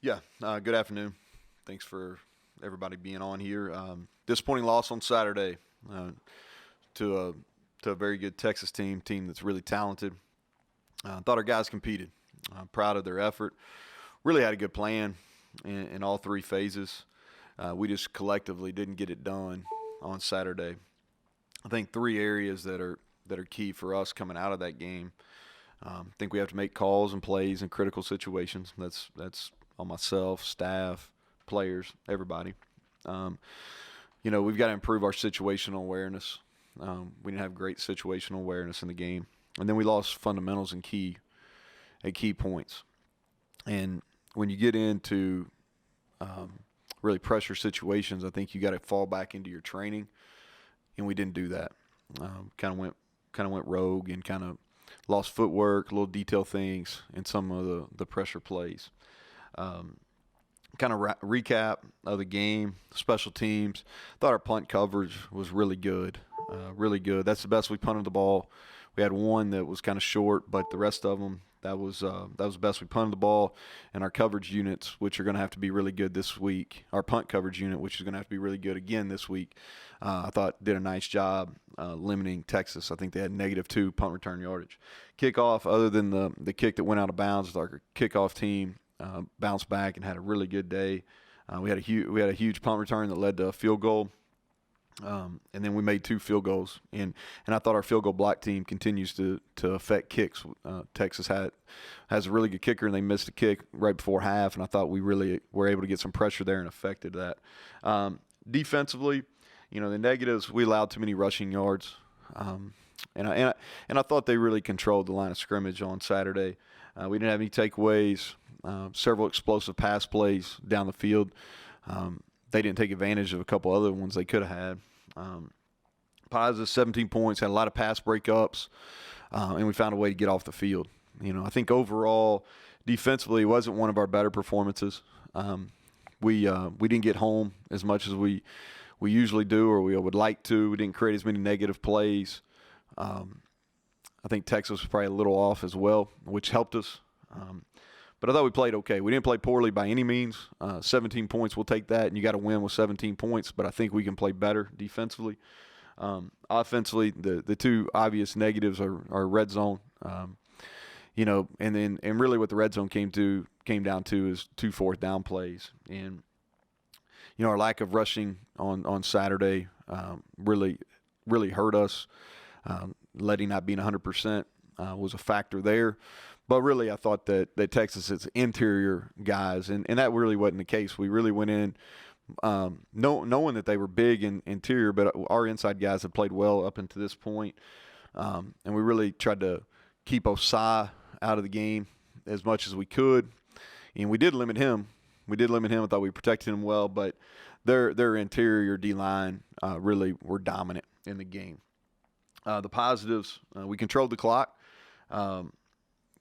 Yeah, good afternoon. Thanks for everybody being on here. Disappointing loss on Saturday to a to a very good Texas team that's really talented. Thought our guys competed. Proud of their effort. Really had a good plan in all three phases. We just collectively didn't get it done on Saturday. I think three areas that are key for us coming out of that game. I think we have to make calls and plays in critical situations. That's on myself, staff, players, everybody. Um, we've got to improve our situational awareness. We didn't have great situational awareness in the game, and then we lost fundamentals and key points. And when you get into really pressure situations, I think you got to fall back into your training, and we didn't do that. Kind of went rogue and kind of lost footwork, little detail things in some of the pressure plays. Kind of recap of the game, special teams. Thought our punt coverage was really good, really good. That's the best we punted the ball. We had one that was kind of short, but the rest of them, that was the best we punted the ball. And our coverage units, which are going to have to be really good this week, our punt coverage unit, which is going to have to be really good again this week, I thought did a nice job limiting Texas. I think they had -2 punt return yardage. Kickoff, other than the kick that went out of bounds, our kickoff team bounced back and had a really good day. We had a huge punt return that led to a field goal, and then we made 2 field goals. And I thought our field goal block team continues to affect kicks. Texas has a really good kicker, and they missed a kick right before half. And I thought we really were able to get some pressure there and affected that. Defensively, the negatives, we allowed too many rushing yards. And I thought they really controlled the line of scrimmage on Saturday. We didn't have any takeaways. Several explosive pass plays down the field. They didn't take advantage of a couple other ones they could have had. Positive 17 points, had a lot of pass breakups, and we found a way to get off the field. I think overall, defensively, it wasn't one of our better performances. We didn't get home as much as we usually do or we would like to. We didn't create as many negative plays. I think Texas was probably a little off as well, which helped us. But I thought we played okay. We didn't play poorly by any means. 17 points, we'll take that, and you got to win with 17 points. But I think we can play better defensively. Offensively, the two obvious negatives are red zone. And really what the red zone came down to is 2 fourth down plays. And our lack of rushing on Saturday really hurt us. Letty not being 100% was a factor there. But really, I thought that Texas's interior guys, and that really wasn't the case. We really went in knowing that they were big in interior, but our inside guys had played well up until this point. And we really tried to keep Osai out of the game as much as we could. And we did limit him. I thought we protected him well, but their interior D-line really were dominant in the game. The positives, we controlled the clock.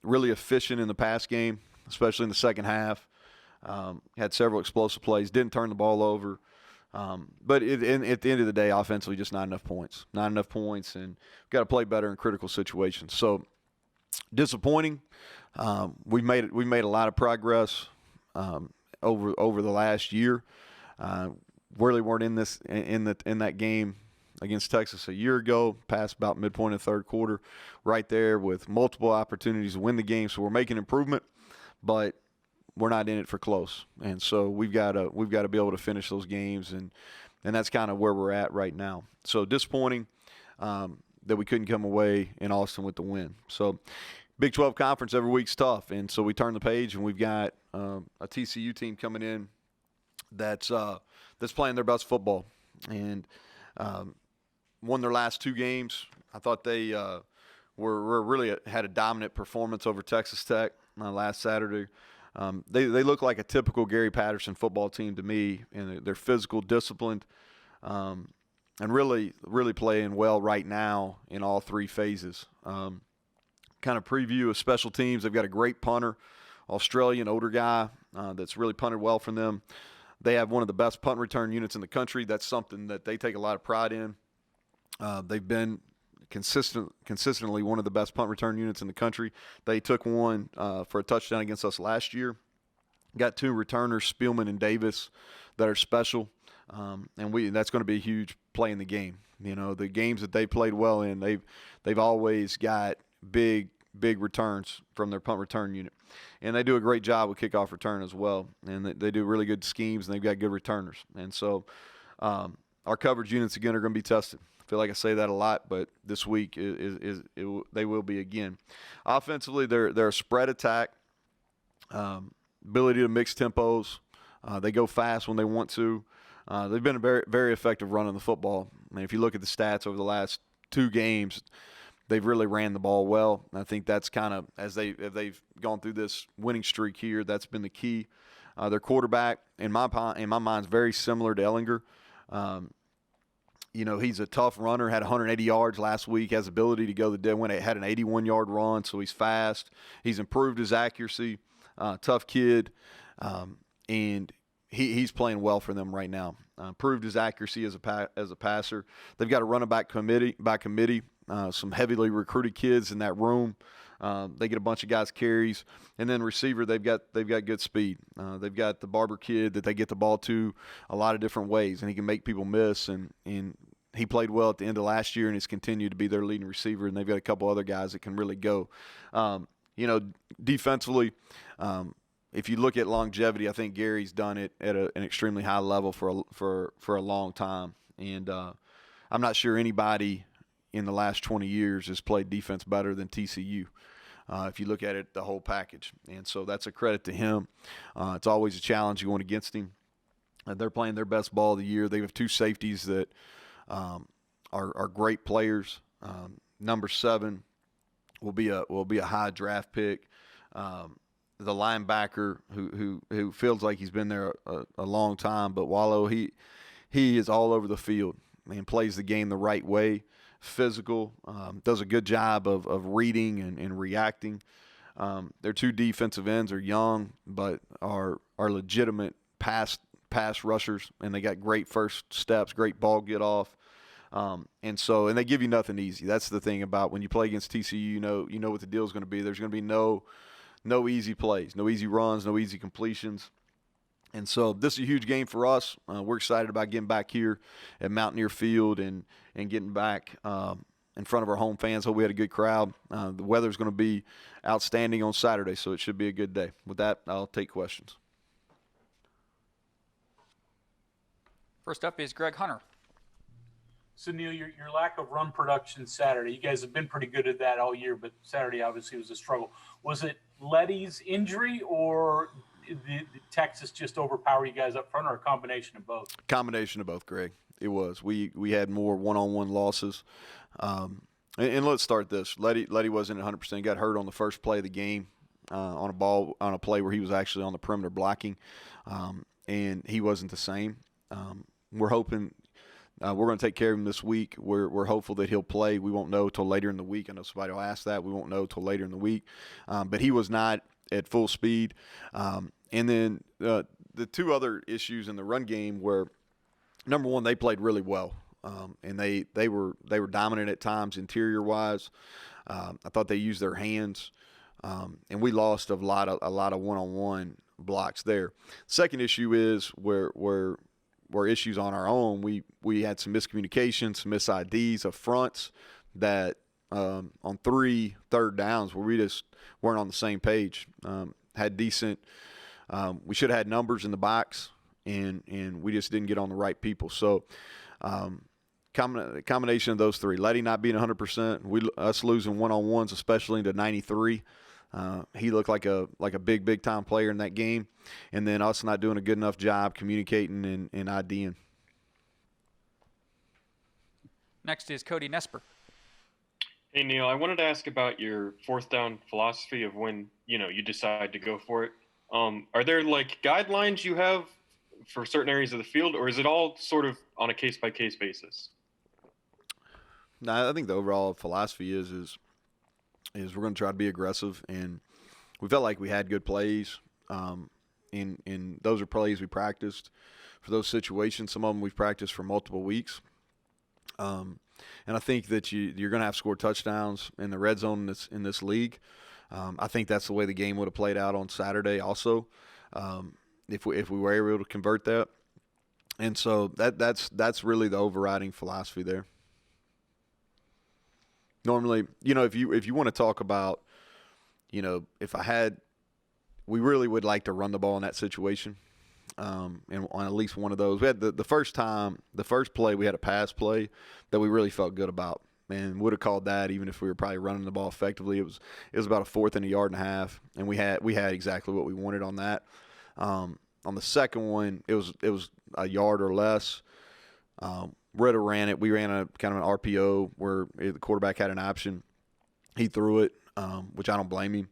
Really efficient in the pass game, especially in the second half. Had several explosive plays, didn't turn the ball over. But at the end of the day, offensively, just not enough points. Not enough points, and we've got to play better in critical situations. So disappointing. We made a lot of progress over the last year. Really weren't in that game against Texas a year ago, past about midpoint of the third quarter, right there with multiple opportunities to win the game. So we're making improvement, but we're not in it for close. And so we've got to be able to finish those games, and that's kind of where we're at right now. So disappointing that we couldn't come away in Austin with the win. So Big 12 conference every week's tough, and so we turn the page and we've got a TCU team coming in that's playing their best football, and won their last 2 games. I thought they were really had a dominant performance over Texas Tech last Saturday. They look like a typical Gary Patterson football team to me, and they're physical, disciplined, and really playing well right now in all 3 phases. Kind of preview of special teams. They've got a great punter, Australian, older guy that's really punted well for them. They have one of the best punt return units in the country. That's something that they take a lot of pride in. They've been consistently one of the best punt return units in the country. They took one for a touchdown against us last year. Got two returners, Spielman and Davis, that are special, and that's going to be a huge play in the game. You know, the games that they played well in, they've always got big returns from their punt return unit, and they do a great job with kickoff return as well. And they do really good schemes, and they've got good returners. And so our coverage units again are going to be tested. I feel like I say that a lot, but this week they will be again. Offensively, they're a spread attack. Ability to mix tempos. They go fast when they want to. They've been a very, very effective running the football. I mean, if you look at the stats over the last 2 games, they've really ran the ball well. And I think that's kind of, as they've gone through this winning streak here, that's been the key. Their quarterback, in my mind, is very similar to Ellinger. You know, he's a tough runner, had 180 yards last week, has ability to go the dead. Had an 81-yard run, so he's fast. He's improved his accuracy. Tough kid, and he's playing well for them right now. Proved his accuracy as a passer. They've got a running back committee, some heavily recruited kids in that room. They get a bunch of guys carries, and then receiver they've got good speed. They've got the Barber kid that they get the ball to a lot of different ways, and he can make people miss. And he played well at the end of last year, and he's continued to be their leading receiver. And they've got a couple other guys that can really go. You know, defensively, if you look at longevity, I think Gary's done it at an extremely high level for a long time. And I'm not sure anybody in the last 20 years has played defense better than TCU. If you look at it, the whole package. And so that's a credit to him. It's always a challenge going against him. They're playing their best ball of the year. They have 2 safeties that are great players. Number 7 will be a high draft pick. The linebacker who feels like he's been there a long time, but Wallow, he is all over the field and plays the game the right way. Physical, does a good job of reading and reacting. Their 2 defensive ends are young, but are legitimate pass rushers, and they got great first steps, great ball get off. And they give you nothing easy. That's the thing about when you play against TCU, you know what the deal is going to be. There's going to be no easy plays, no easy runs, no easy completions. And so this is a huge game for us. We're excited about getting back here at Mountaineer Field and getting back in front of our home fans. Hope we had a good crowd. The weather's going to be outstanding on Saturday, so it should be a good day. With that, I'll take questions. First up is Greg Hunter. So, Neal, your lack of run production Saturday, you guys have been pretty good at that all year, but Saturday obviously was a struggle. Was it Letty's injury, or the Texas just overpower you guys up front, or a combination of both? Combination of both, Greg. It was. We had more one-on-one losses. And let's start this. Letty wasn't 100%. He got hurt on the first play of the game on a play where he was actually on the perimeter blocking, and he wasn't the same. We're hoping we're going to take care of him this week. We're hopeful that he'll play. We won't know till later in the week. I know somebody will ask that. We won't know till later in the week. But he was not at full speed. And then the 2 other issues in the run game were, number 1, they played really well. And they were dominant at times interior wise. I thought they used their hands. And we lost a lot of one-on-one blocks there. Second issue is where issues on our own. We had some miscommunications, some mis-IDs of fronts that on 3 third downs where we just weren't on the same page. Had decent we should have had numbers in the box, and we just didn't get on the right people. So combination of those 3, Letty not being 100%, us losing one-on-ones, especially into 93. He looked like a big time player in that game, and then us not doing a good enough job communicating and IDing. Next is Cody Nesper. Hey, Neal, I wanted to ask about your 4th down philosophy of when, you decide to go for it. Are there guidelines you have for certain areas of the field, or is it all sort of on a case-by-case basis? No, I think the overall philosophy is we're going to try to be aggressive, and we felt like we had good plays. And those are plays we practiced for those situations. Some of them we've practiced for multiple weeks. And I think that you're going to have to score touchdowns in the red zone in this league. I think that's the way the game would have played out on Saturday also. if we were able to convert that. And so that's really the overriding philosophy there. Normally, if you want to talk about, we really would like to run the ball in that situation. And on at least one of those, we had the first play, we had a pass play that we really felt good about, and would have called that even if we were probably running the ball effectively. It was about a 4th and a yard and a half, and we had exactly what we wanted on that. On the second one, it was a yard or less. Ritter ran it. We ran a kind of an RPO where the quarterback had an option. He threw it, which I don't blame him.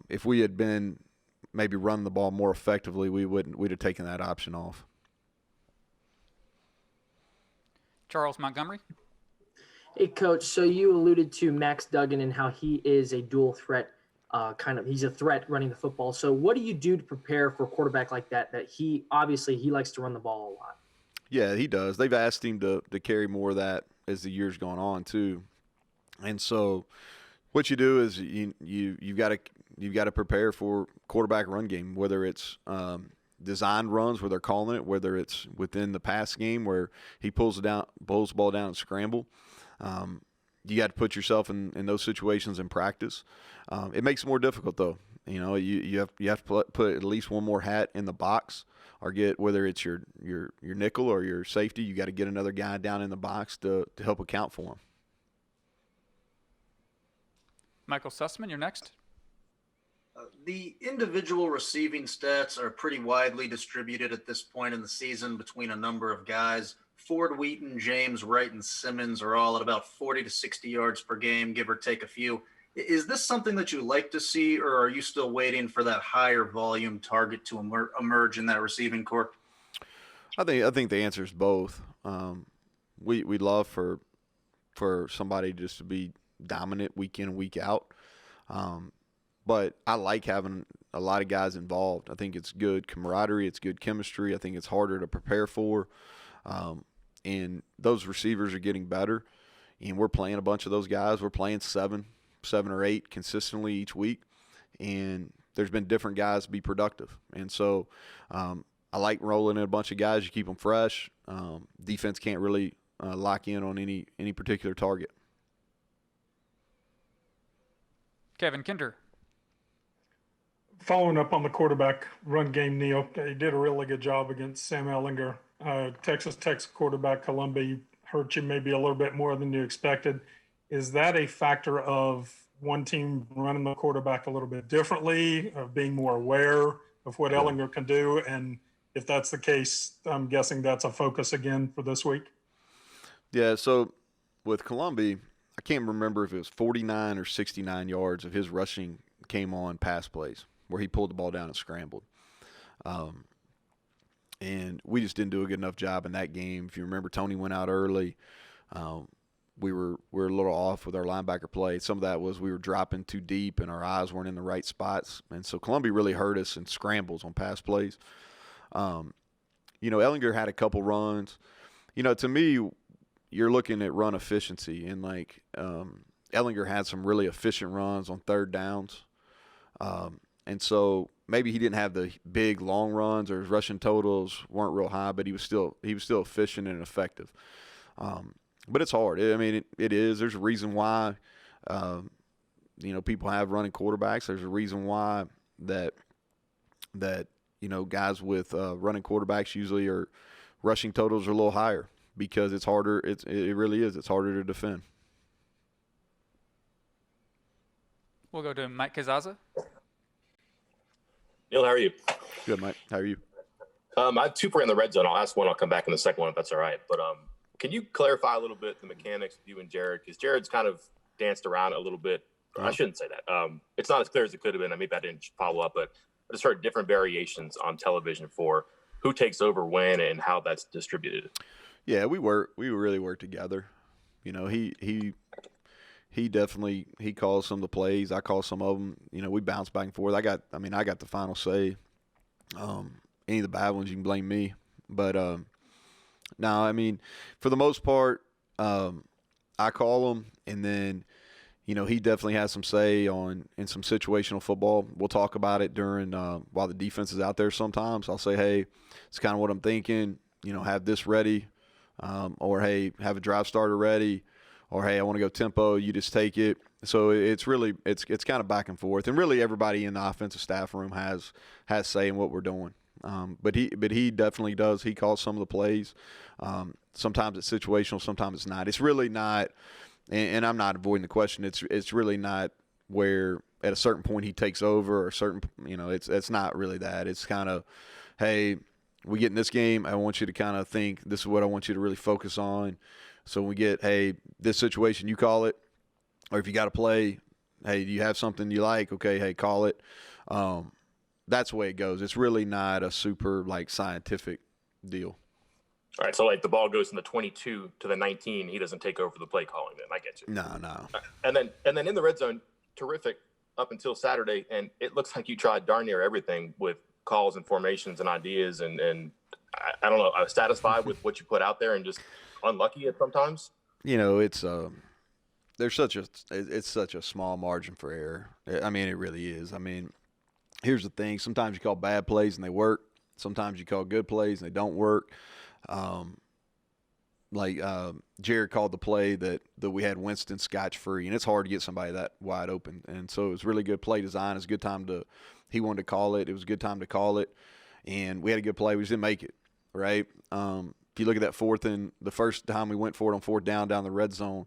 If we had been maybe running the ball more effectively, we'd have taken that option off. Charles Montgomery. Hey, Coach. So you alluded to Max Duggan and how he is a dual threat, he's a threat running the football. So what do you do to prepare for a quarterback like that he likes to run the ball a lot? Yeah, he does. They've asked him to carry more of that as the year's gone on too. And so what you do is you've got to prepare for quarterback run game, whether it's designed runs where they're calling it, whether it's within the pass game where he pulls the ball down and scramble. You got to put yourself in those situations in practice. It makes it more difficult though. You have to put at least one more hat in the box, or get, whether it's your nickel or your safety, you got to get another guy down in the box to help account for him. Michael Sussman, you're next. The individual receiving stats are pretty widely distributed at this point in the season between a number of guys. Ford, Wheaton, James, Wright, and Simmons are all at about 40 to 60 yards per game, give or take a few. Is this something that you like to see, or are you still waiting for that higher volume target to emerge in that receiving corps? I think the answer is both. We'd love for somebody just to be dominant week in and week out. But I like having a lot of guys involved. I think it's good camaraderie. It's good chemistry. I think it's harder to prepare for. And those receivers are getting better. And we're playing a bunch of those guys. We're playing seven or eight consistently each week. And there's been different guys be productive. And so I like rolling in a bunch of guys. You keep them fresh. Defense can't really lock in on any particular target. Kevin Kinder. Following up on the quarterback run game, Neal, he did a really good job against Sam Ehlinger. Texas Tech's quarterback, Columbia, hurt you maybe a little bit more than you expected. Is that a factor of one team running the quarterback a little bit differently, of being more aware of what Ehlinger can do? And if that's the case, I'm guessing that's a focus again for this week. Yeah, so with Columbia, I can't remember if it was 49 or 69 yards of his rushing came on pass plays where he pulled the ball down and scrambled. And we just didn't do a good enough job in that game. If you remember, Tony went out early. We were a little off with our linebacker play. Some of that was we were dropping too deep and our eyes weren't in the right spots. And so Columbia really hurt us in scrambles on pass plays. Ehlinger had a couple runs. To me, you're looking at run efficiency, and Ehlinger had some really efficient runs on third downs. And so maybe he didn't have the big long runs, or his rushing totals weren't real high, but he was still efficient and effective. But it's hard. It is. There's a reason why people have running quarterbacks. There's a reason why that guys with running quarterbacks usually are rushing totals are a little higher, because it's harder. It really is. It's harder to defend. We'll go to Mike Kazaza. Neal, how are you? Good, Mike. How are you? I have two for in the red zone. I'll ask one. I'll come back in the second one if that's all right. But can you clarify a little bit the mechanics with you and Jared? Because Jared's kind of danced around a little bit. I shouldn't say that. It's not as clear as it could have been. Maybe I didn't follow up, but I just heard different variations on television for who takes over when and how that's distributed. Yeah, we really work together. He definitely calls some of the plays. I call some of them. We bounce back and forth. I got the final say. Any of the bad ones, you can blame me. But no, for the most part, I call them, and then he definitely has some say in some situational football. We'll talk about it during while the defense is out there sometimes. I'll say, hey, it's kind of what I'm thinking. Have this ready, or hey, have a drive starter ready, or hey, I want to go tempo. You just take it. So it's really it's kind of back and forth, and really everybody in the offensive staff room has say in what we're doing. But he definitely does. He calls some of the plays. Sometimes it's situational, sometimes it's not. It's really not. And I'm not avoiding the question. It's really not where at a certain point he takes over or certain, it's not really that. It's kind of, hey, we get in this game, I want you to kind of think this is what I want you to really focus on. So when we get, hey, this situation, you call it. Or if you got to play, hey, do you have something you like? Okay, hey, call it. That's the way it goes. It's really not a super, scientific deal. All right, so the ball goes from the 22 to the 19, he doesn't take over the play calling. Then I get you. No. And then in the red zone, terrific up until Saturday, and it looks like you tried darn near everything with calls and formations and ideas, and I don't know. I was satisfied with what you put out there, and just unlucky at sometimes. It's it's such a small margin for error. I mean, it really is. I mean, here's the thing: sometimes you call bad plays and they work. Sometimes you call good plays and they don't work. Jared called the play that we had Winston scotch free, and it's hard to get somebody that wide open. And so it was really good play design. It's a good time he wanted to call it. It was a good time to call it, and we had a good play. We just didn't make it, right? If you look at that the first time we went for it on fourth down the red zone,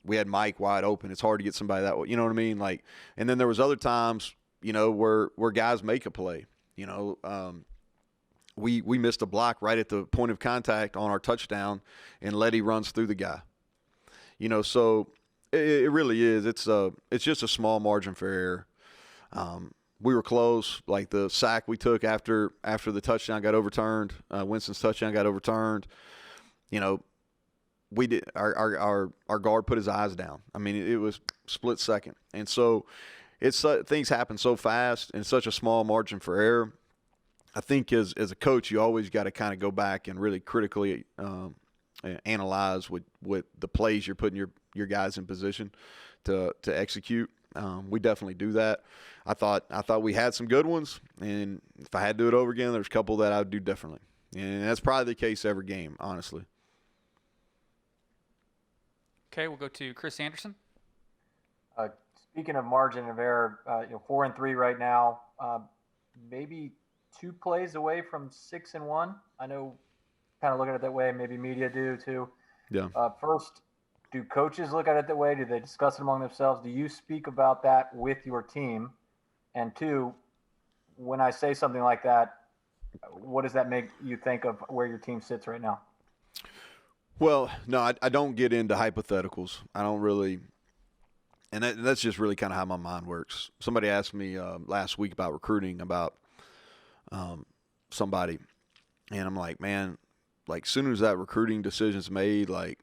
we had Mike wide open. It's hard to get somebody that way. You know what I mean? And then there was other times, where guys make a play, We missed a block right at the point of contact on our touchdown, and Letty runs through the guy. So it really is. It's just a small margin for error. We were close. The sack we took after the touchdown got overturned, Winston's touchdown got overturned. We did. Our guard put his eyes down. I mean, it was split second, and so things happen so fast and such a small margin for error. I think as a coach, you always got to kind of go back and really critically analyze with the plays you're putting your guys in position to execute. We definitely do that. I thought we had some good ones, and if I had to do it over again, there's a couple that I would do differently. And that's probably the case every game, honestly. Okay, we'll go to Chris Anderson. Speaking of margin of error, 4-3 right now. Maybe 2 plays away from 6-1. I know, kind of look at it that way. Maybe media do too. Yeah. First, do coaches look at it that way? Do they discuss it among themselves? Do you speak about that with your team? And 2, when I say something like that, what does that make you think of where your team sits right now? Well, no, I don't get into hypotheticals. I don't really, and that's just really kind of how my mind works. Somebody asked me last week about recruiting, about somebody, and I'm like, man, soon as that recruiting decision's made, I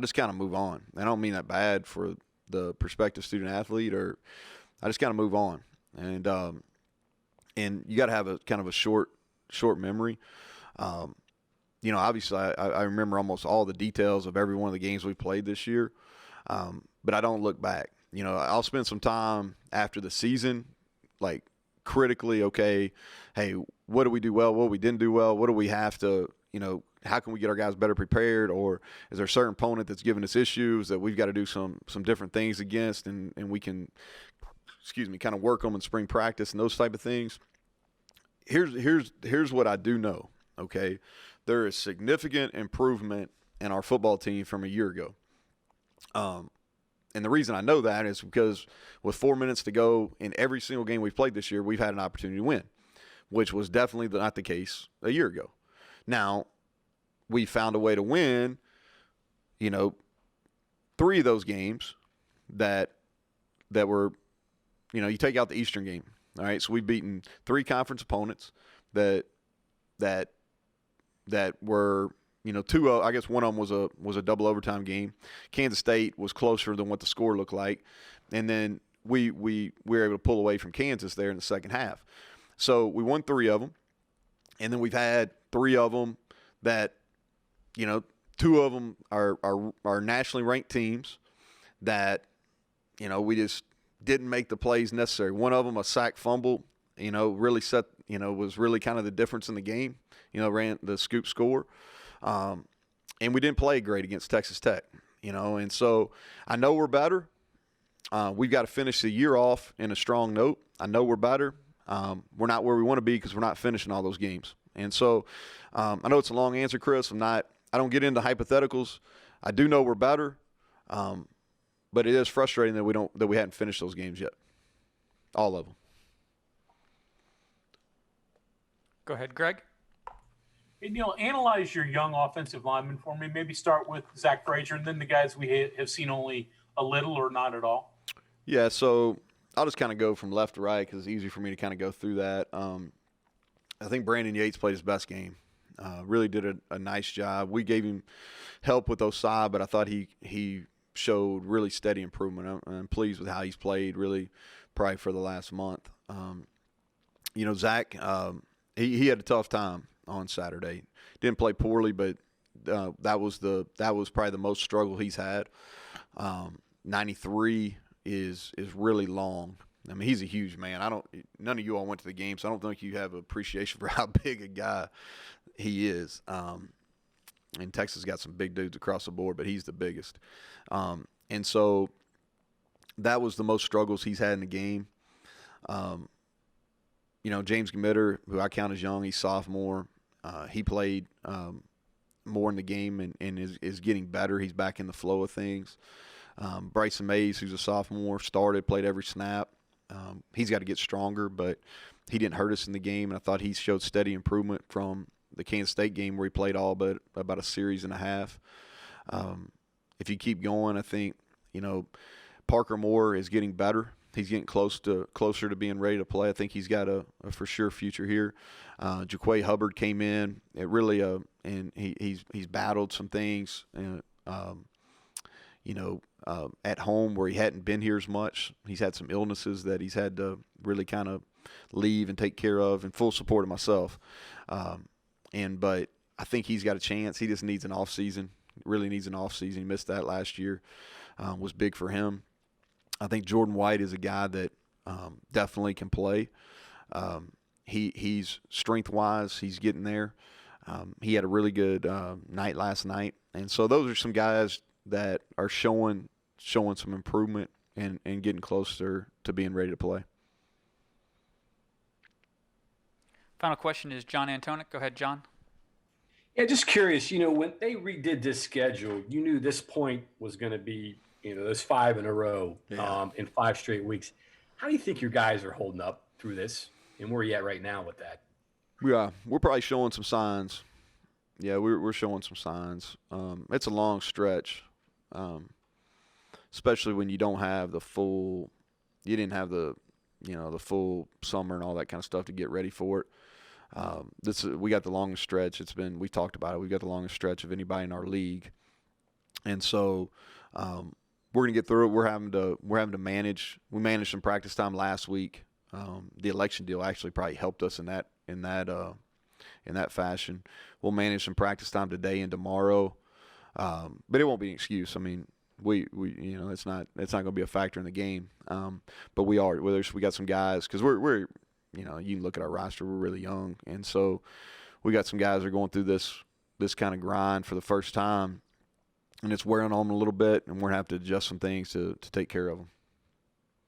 just kind of move on. I don't mean that bad for the prospective student athlete, or I just kind of move on. And you got to have a kind of a short memory. Obviously I remember almost all the details of every one of the games we played this year. But I don't look back. I'll spend some time after the season, critically, okay, hey, what do we do well? What we didn't do well? What do we have to, how can we get our guys better prepared? Or is there a certain opponent that's giving us issues that we've got to do some different things against, and we can, kind of work them in spring practice and those type of things. Here's what I do know, okay? There is significant improvement in our football team from a year ago. And the reason I know that is because with 4 minutes to go in every single game we've played this year, we've had an opportunity to win, which was definitely not the case a year ago. Now, we found a way to win, 3 of those games that were, you take out the Eastern game. All right, so we've beaten 3 conference opponents that were, 2, I guess one of them was a double overtime game. Kansas State was closer than what the score looked like, and then we were able to pull away from Kansas there in the second half. So we won 3 of them, and then we've had 3 of them that, 2 of them are nationally ranked teams that, we just didn't make the plays necessary. One of them, a sack fumble, really was really kind of the difference in the game, ran the scoop score. And we didn't play great against Texas Tech, and so I know we're better. We've got to finish the year off in a strong note. I know we're better. We're not where we want to be because we're not finishing all those games. And so I know it's a long answer, Chris. I don't get into hypotheticals. I do know we're better, but it is frustrating that we hadn't finished those games yet, all of them. Go ahead, Greg. Hey, Neal, analyze your young offensive linemen for me. Maybe start with Zach Frazier and then the guys we have seen only a little or not at all. Yeah, so I'll just kind of go from left to right because it's easy for me to kind of go through that. I think Brandon Yates played his best game. Really did a nice job. We gave him help with Osai, but I thought he showed really steady improvement. I'm pleased with how he's played, really, probably for the last month. Zach, he had a tough time on Saturday. Didn't play poorly, but that was probably the most struggle he's had. 93 is really long. I mean, he's a huge man. None of you all went to the game, so I don't think you have appreciation for how big a guy he is. And Texas got some big dudes across the board, but he's the biggest. And so that was the most struggles he's had in the game. James Gmitter, who I count as young, he's sophomore. He played more in the game and is getting better. He's back in the flow of things. Bryson Mays, who's a sophomore, played every snap. He's got to get stronger, but he didn't hurt us in the game, and I thought he showed steady improvement from the Kansas State game where he played all but about a series and a half. If you keep going, I think, Parker Moore is getting better. He's getting closer to being ready to play. I think he's got a for sure future here. Jaquay Hubbard came in. It really and he's battled some things. At home where he hadn't been here as much. He's had some illnesses that he's had to really kind of leave and take care of, in full support of myself. But I think he's got a chance. He just needs an off season. Really needs an off season. He missed that last year. Was big for him. I think Jordan White is a guy that definitely can play. He's strength-wise, he's getting there. He had a really good night last night. And so those are some guys that are showing some improvement and getting closer to being ready to play. Final question is John Antonic. Go ahead, John. Yeah, just curious, when they redid this schedule, you knew this point was going to be, there's 5 in a row in 5 straight weeks. How do you think your guys are holding up through this, and where are you at right now with that? Yeah, we're probably showing some signs. Yeah, we're showing some signs. It's a long stretch, especially when you don't have the full – you didn't have the full summer and all that kind of stuff to get ready for it. We got the longest stretch. We talked about it. We got the longest stretch of anybody in our league. And so we're going to get through it. We're having to manage. We managed some practice time last week. The election deal actually probably helped us in that fashion. We'll manage some practice time today and tomorrow. But it won't be an excuse. I mean, we it's not going to be a factor in the game. But we got some guys, because we're you can look at our roster, we're really young, and so we got some guys that are going through this kind of grind for the first time, and it's wearing on them a little bit, and we're going to have to adjust some things to take care of them.